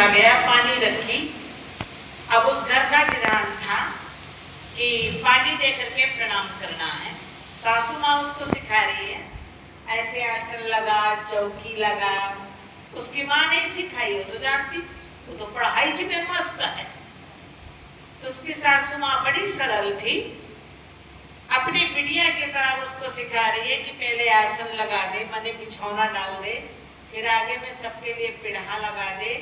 रखा गया, पानी रखी। अब उस घर का विधान था कि पानी दे करके प्रणाम करना है। सासू माँ उसको सिखा रही है, ऐसे आसन लगा, चौकी लगा। उसकी माँ नहीं सिखाई, वो तो जानती, वो तो पढ़ाई में मस्त है। तो उसकी सासू माँ बड़ी सरल थी, अपनी बिटिया की तरह उसको सिखा रही है कि पहले आसन लगा दे, माने बिछौना डाल दे, फिर आगे में सबके लिए पिढ़ा लगा दे,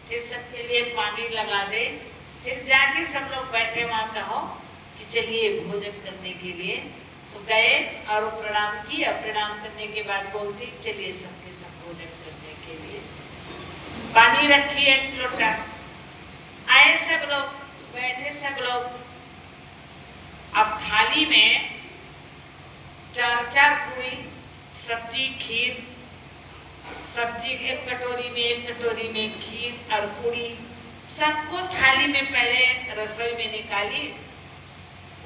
फिर सबके लिए पानी लगा दे, फिर जाके सब लोग बैठे वहां कहो कि चलिए भोजन करने के लिए। तो गए और वो प्रणाम किया। प्रणाम करने के बाद बोलती चलिए सबके सब भोजन करने के लिए। पानी रखी एक लोटा, आए सब लोग, बैठे सब लोग। अब थाली में 4-4 पूरी, सब्जी, खीर, सब्जी एक कटोरी में खीर और पूरी, सबको थाली में पहले रसोई में निकाली।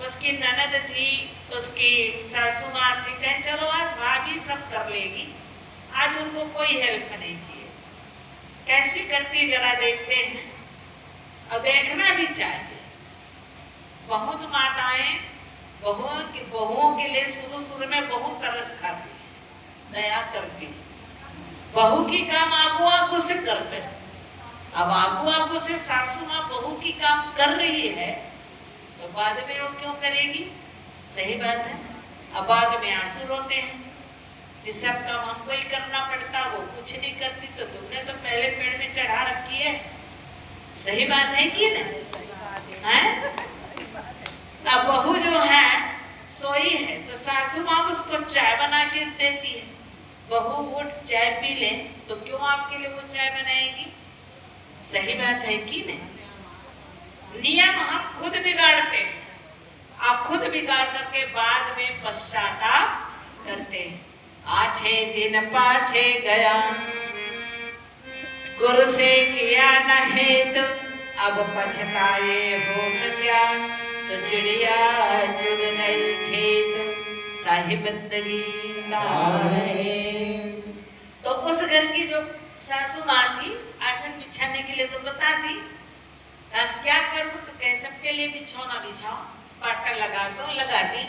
उसकी ननद थी, उसकी सासू माँ थी, कहे चलो आज भाभी सब कर लेगी, आज उनको कोई हेल्प नहीं की। कैसी करती जरा देखते हैं, और देखना भी चाहिए। बहुत माताएं बहुओं के लिए शुरू में बहुत तरस खाती है, दया करती है। बहू की काम आगू से करते हैं। अब आगू से सासू माँ बहू की काम कर रही है तो बाद में वो क्यों करेगी? सही बात है। अब बाद में आंसू रोते हैं कि सब काम हमको ही करना पड़ता, वो कुछ नहीं करती, तो तुमने तो पहले पेड़ में चढ़ा रखी है। सही बात है कि नहीं? अब बहू जो है सोई है तो सासू माँ उसको चाय बना के देती है। बहू उठ चाय पी ले तो क्यों आपके लिए वो चाय बनाएगी? सही बात है कि नहीं? नियम हम खुद बिगाड़ते हैं और खुद बिगाड़ करके बाद में पश्चाताप करते हैं। आछे दिन पाछे गया, गुरु से किया न हेत, अब पछताए होत क्या, तो चिड़िया चुग गई खेत, साहिब बंदगी तो उस घर की जो सासू माँ थी, आसन बिछाने के लिए तो बता दी, क्या करूं? तो कह सबके लिए बिछौना बिछाओ, पाटा लगा दो, लगा दी।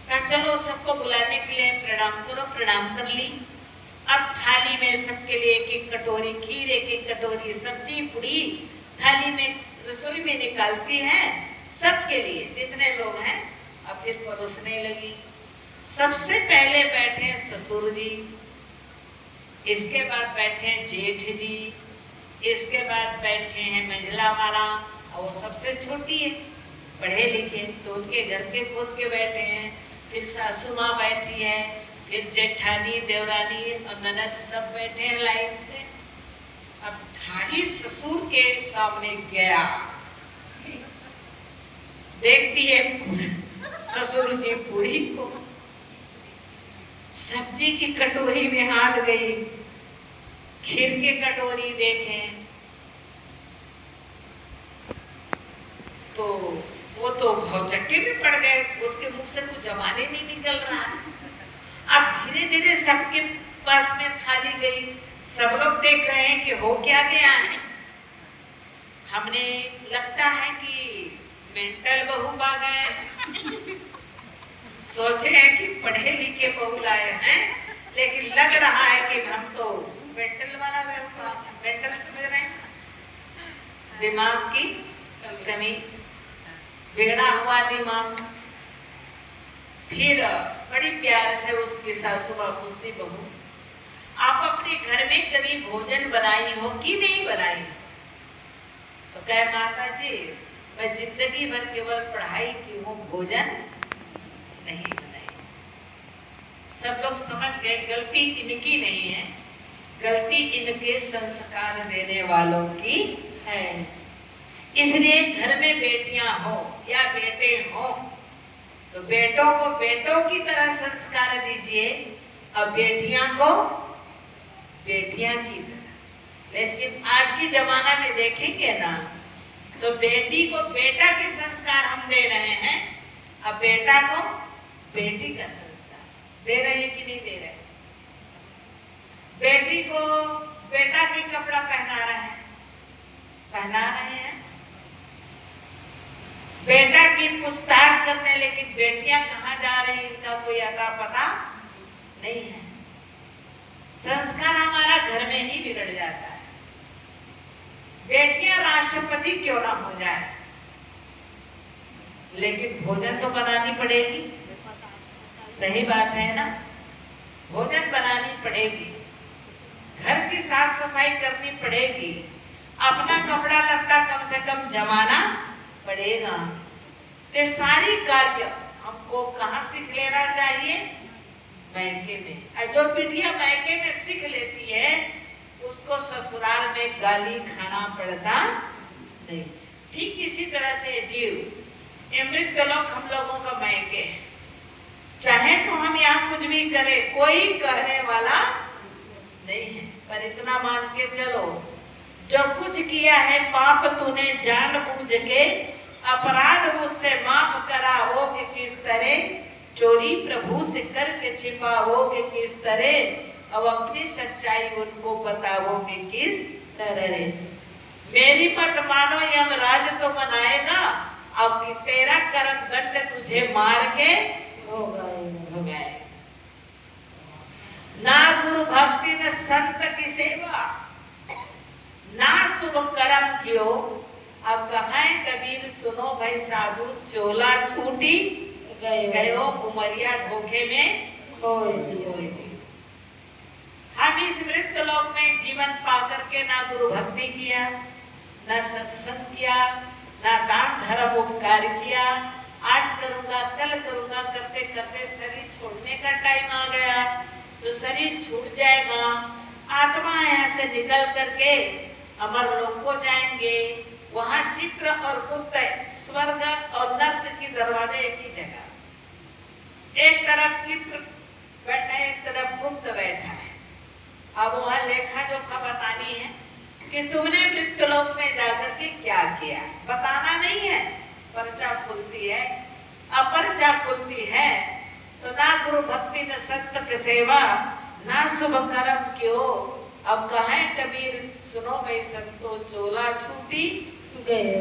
कहा चलो सबको बुलाने के लिए प्रणाम करो, प्रणाम कर ली। अब थाली में सबके लिए एक कटोरी खीर, एक कटोरी सब्जी पूरी थाली में रसोई में निकालती है, सबके लिए जितने लोग हैं। अब फिर परोसने लगी। सबसे पहले बैठे ससुर जी, इसके बाद बैठे जेठ जी, इसके बाद बैठे हैं मंझला वाला, और वो सबसे छोटी है, पढ़े लिखे, तो उनके घर के खुद के बैठे हैं। फिर सासू माँ बैठी है, फिर जेठानी, देवरानी और ननद सब बैठे हैं लाइन से। अब थाली ससुर के सामने गया, देखती है ससुर जी बूढ़ी को, सब्जी की कटोरी में हाथ गई, खीर की कटोरी देखें तो वो तो भौचक्के में पड़ गए, उसके मुख से कुछ जबान ही नहीं निकल रहा। अब धीरे धीरे सबके पास में थाली गई, सब लोग देख रहे हैं कि हो क्या गया है। हमने लगता है कि मेंटल बहू पा गए, सोचे हैं कि पढ़े लिखे बहू लाए हैं, लेकिन लग रहा है कि हम तो मेंटल वाला मेंटल समझ रहे हैं। दिमाग की कमी, बिगड़ा हुआ दिमाग। फिर बड़ी प्यार से उसकी सासू माँ पूछती, बहू आप अपने घर में कभी भोजन बनाई हो कि नहीं बनाई? तो कहे माता जी मैं जिंदगी भर केवल पढ़ाई की हूँ, भोजन नहीं बनाई। सब लोग समझ गए गलती इनकी नहीं है, गलती इनके संस्कार देने वालों की है। इसलिए घर में बेटियां हो या बेटे हो तो बेटों को बेटों की तरह संस्कार दीजिए और बेटियां को बेटियां की तरह। लेकिन आज की जमाना में देखेंगे ना तो बेटी को बेटा के संस्कार हम दे रहे हैं और बेटा को बेटी का संस्कार दे रहे हैं कि नहीं दे रहे? बेटी को बेटा की कपड़ा पहना रहे हैं, भी पूछताछ करते हैं, लेकिन बेटियां कहाँ जा रही इनका कोई अता पता नहीं है। संस्कार हमारा घर में ही बिगड़ जाता है। बेटियां राष्ट्रपति क्यों ना हो जाए, लेकिन भोजन तो बनानी पड़ेगी। सही बात है ना, भोजन बनानी पड़ेगी, घर की साफ सफाई करनी पड़ेगी, अपना कपड़ा लत्ता कम से कम जमाना पड़ेगा। ये सारी कार्य हमको कहाँ सीख लेना चाहिए? मैके में। जो बिटिया मैके में सीख लेती है उसको ससुराल में गाली खाना पड़ता नहीं। ठीक इसी तरह से जीव मृत्यलोक हम लोगों का मैके है। चाहे तो हम यहाँ कुछ भी करें, कोई कहने वाला नहीं है, पर इतना मान के चलो, जो कुछ किया है पाप तूने जानबूझ के, अपराध मुझसे माफ करा हो कि किस तरह, चोरी प्रभु से करके छिपा हो कि किस तरह, अब अपनी सच्चाई उनको बताओ कि किस तरह। मेरी मत मानो यमराज तो मनाएगा, अब तेरा कर्म दंड तुझे मार के हो गए। ना गुरु भक्ति न संत की सेवा, ना शुभ कर्म कियो, अब कहें कबीर सुनो भाई साधु, चोला छूटी गयो उमरिया धोखे में खोए। हम इस मृत्यु लोक में जीवन पा करके ना गुरु भक्ति किया, ना सत्संग किया, ना दान धर्म उपकार किया। आज करूंगा कल करूंगा करते करते शरीर छोड़ने का टाइम आ गया तो शरीर छूट जाएगा। आत्मा यहाँ से निकल करके अमर लोक को जाएंगे। वहाँ चित्र और गुप्त, स्वर्ग और नर्क की दरवाजे एक ही जगह। एक तरफ चित्र बैठा है, एक तरफ गुप्त बैठा है। अब वहाँ लेखा जोखा बतानी है कि तुमने मृत्युलोक में जाकर के क्या किया, बताना नहीं है। पर्चा खुलती है, अब पर्चा खुलती है तो ना गुरु भक्ति न संत की सेवा, ना शुभ कर्म क्यों, अब कहें कबीर सुनो भाई संतो, चोला छूटी गए।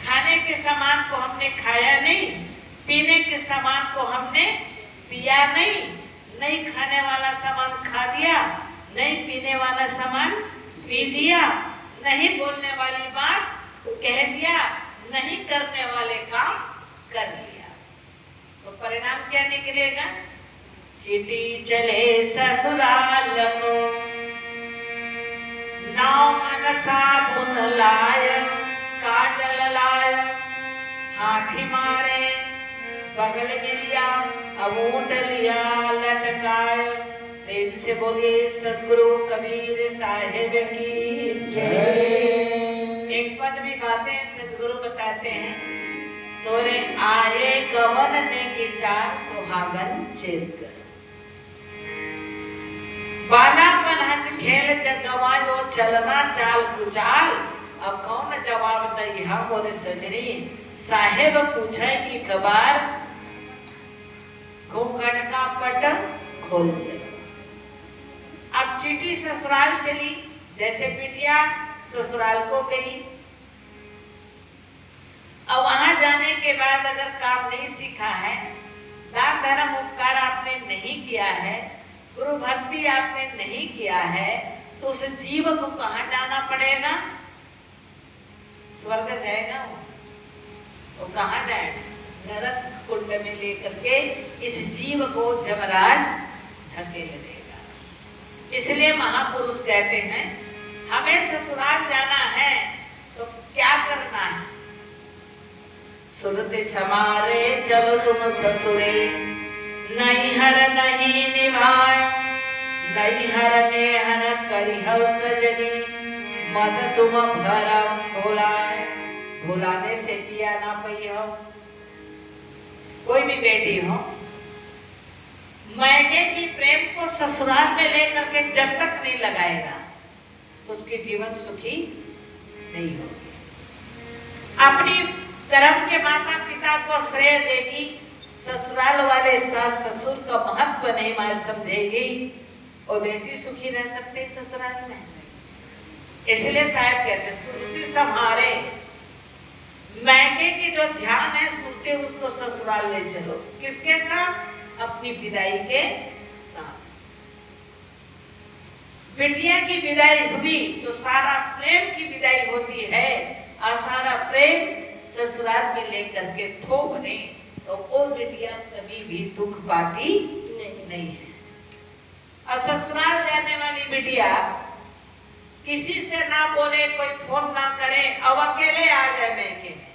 खाने के सामान को हमने खाया नहीं, पीने के सामान को हमने पिया नहीं, नहीं खाने वाला सामान खा दिया, नहीं पीने वाला सामान पी दिया, नहीं बोलने वाली बात कह दिया, नहीं करने वाले काम कर लिया, तो परिणाम क्या निकलेगा? चिटी चले ससुराल को, नाव मन साबुन लाय, काजल लाय, हाथी मारे बगल में लिया, अब ऊंट लिया लटकाए। प्रेम से बोलिए सदगुरु कबीर साहिब की जय। एक पद भी गाते हैं, सदगुरु बताते हैं, तोरे आए गवन ने विचार सुहागन चेत कर, बालापन हंस खेल जगवायो, चलना चाल कुचाल, अब कौन जवाब दई हम बोले सजनी, साहेब पूछे एक बार, घूंघट का पट खोल चल। अब चीटी ससुराल चली, जैसे बिटिया ससुराल को गई। अब वहां जाने के बाद अगर काम नहीं सीखा है, दान धर्म उपकार आपने नहीं किया है, गुरु भक्ति आपने नहीं किया है, तो उस जीव को कहाँ जाना पड़ेगा? स्वर्ग जाएगा वो कहाँ जाएगा? नरक कुंड में लेकर के इस जीव को जमराज धकेल देगा। इसलिए महापुरुष कहते हैं हमें ससुराल जाना है तो क्या करना है? सुरते समारे चलो तुम ससुरे, नैहर नहीं निभाए, नैहर नेहन करिहौ सजनी, मत तुम भरम भुलाए। भुलाने से पिया ना पई हो। कोई भी बेटी हो, मैके की प्रेम को ससुराल में लेकर के जब तक नहीं लगाएगा उसके जीवन सुखी नहीं होगी। अपनी कर्म के माता पिता को श्रेय देगी, ससुराल वाले सास ससुर का महत्व नहीं मार समझेगी, और बेटी सुखी रह सकती ससुराल में। इसलिए साहब कहते सुरती संहारे, मैके की जो ध्यान है सुनते उसको ससुराल ले चलो, किसके साथ? अपनी विदाई के साथ। बिटिया की विदाई हुई तो सारा प्रेम की विदाई होती है, और सारा प्रेम ससुराल में लेकर के थोप दे तो वो बिटिया कभी भी दुख पाती नहीं है। और ससुराल जाने वाली बिटिया किसी से ना बोले, कोई फोन ना करे, अब अकेले आ जाए मैके में,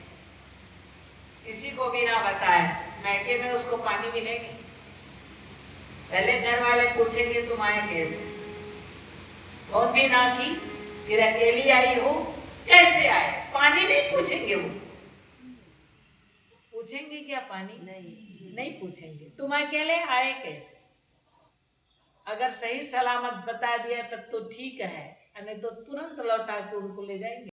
किसी को भी ना बताए, मैके में उसको पानी मिलेगी। पहले घर वाले पूछेंगे तुम आए कैसे, फोन भी ना की, फिर अकेली आई हो, कैसे आए? पानी नहीं पूछेंगे, वो पूछेंगे क्या पानी? नहीं पूछेंगे। तुम अकेले आए कैसे? अगर सही सलामत बता दिया तब तो ठीक है, नहीं तो तुरंत लौटा के उनको ले जाएंगे।